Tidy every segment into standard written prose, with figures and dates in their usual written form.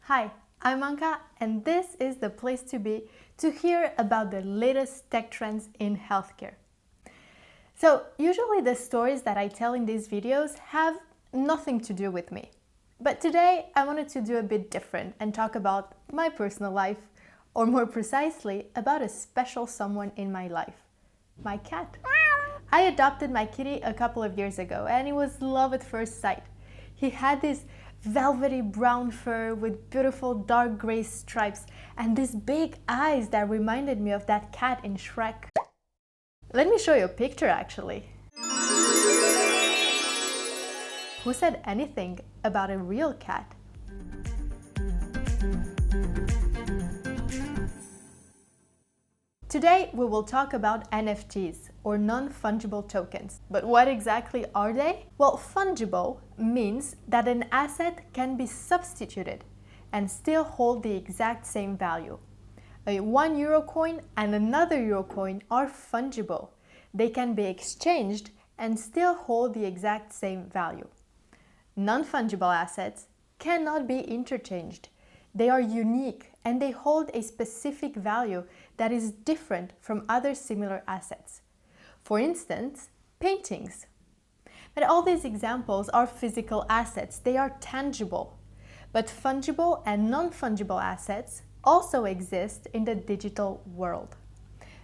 Hi, I'm Anca, and this is the place to be to hear about the latest tech trends in healthcare. So, usually the stories that I tell in these videos have nothing to do with me. But today I wanted to do a bit different and talk about my personal life, or more precisely, about a special someone in my life, my cat. I adopted my kitty a couple of years ago, and it was love at first sight. He had this velvety brown fur with beautiful dark gray stripes and these big eyes that reminded me of that cat in Shrek. Let me show you a picture actually. Who said anything about a real cat? Today we will talk about NFTs, or non-fungible tokens. But what exactly are they? Well, fungible means that an asset can be substituted and still hold the exact same value. A €1 coin and another euro coin are fungible. They can be exchanged and still hold the exact same value. Non-fungible assets cannot be interchanged. They are unique and they hold a specific value that is different from other similar assets. For instance, paintings. But all these examples are physical assets, they are tangible. But fungible and non-fungible assets also exist in the digital world.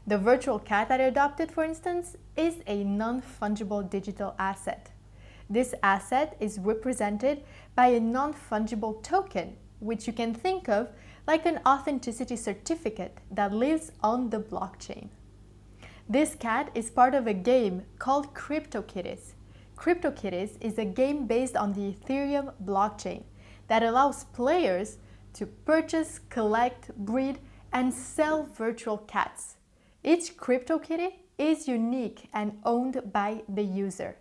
The virtual cat that I adopted, for instance, is a non-fungible digital asset. This asset is represented by a non-fungible token, which you can think of like an authenticity certificate that lives on the blockchain. This cat is part of a game called CryptoKitties. CryptoKitties is a game based on the Ethereum blockchain that allows players to purchase, collect, breed, and sell virtual cats. Each CryptoKitty is unique and owned by the user.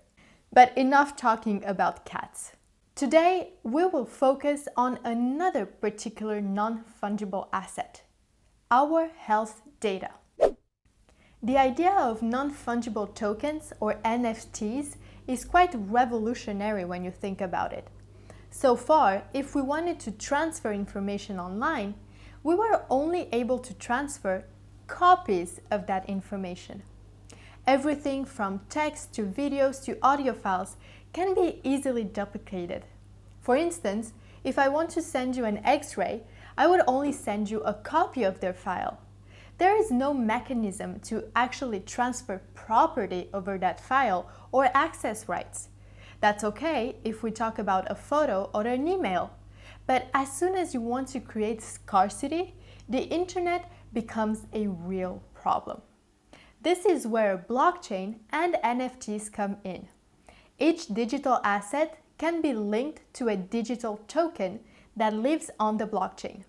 But enough talking about cats. Today, we will focus on another particular non-fungible asset, our health data. The idea of non-fungible tokens, or NFTs, is quite revolutionary when you think about it. So far, if we wanted to transfer information online, we were only able to transfer copies of that information. Everything from text to videos to audio files can be easily duplicated. For instance, if I want to send you an X-ray, I would only send you a copy of their file. There is no mechanism to actually transfer property over that file or access rights. That's okay if we talk about a photo or an email. But as soon as you want to create scarcity, the internet becomes a real problem. This is where blockchain and NFTs come in. Each digital asset can be linked to a digital token that lives on the blockchain,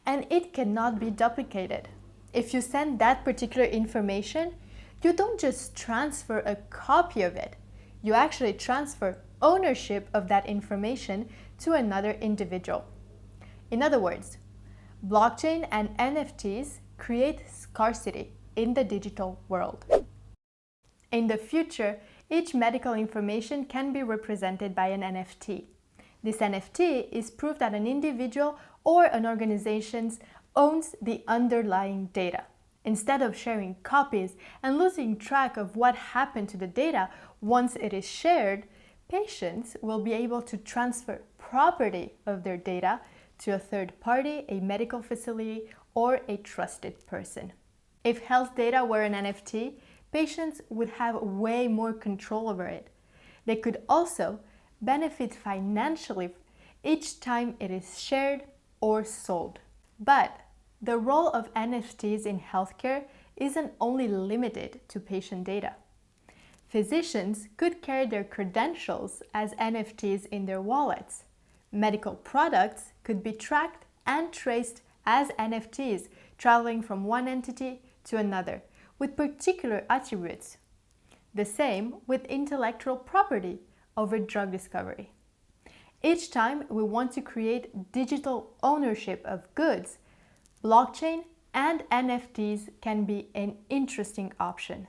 and it cannot be duplicated. If you send that particular information, you don't just transfer a copy of it, you actually transfer ownership of that information to another individual. In other words, blockchain and NFTs create scarcity in the digital world. In the future, each medical information can be represented by an NFT. This NFT is proof that an individual or an organization owns the underlying data. Instead of sharing copies and losing track of what happened to the data once it is shared, patients will be able to transfer property of their data to a third party, a medical facility, or a trusted person. If health data were an NFT, patients would have way more control over it. They could also benefit financially each time it is shared or sold. But the role of NFTs in healthcare isn't only limited to patient data. Physicians could carry their credentials as NFTs in their wallets. Medical products could be tracked and traced as NFTs, traveling from one entity to another, with particular attributes. The same with intellectual property over drug discovery. Each time we want to create digital ownership of goods, blockchain and NFTs can be an interesting option.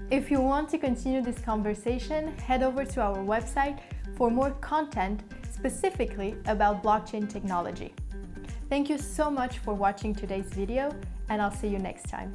If you want to continue this conversation, head over to our website for more content specifically about blockchain technology. Thank you so much for watching today's video, and I'll see you next time.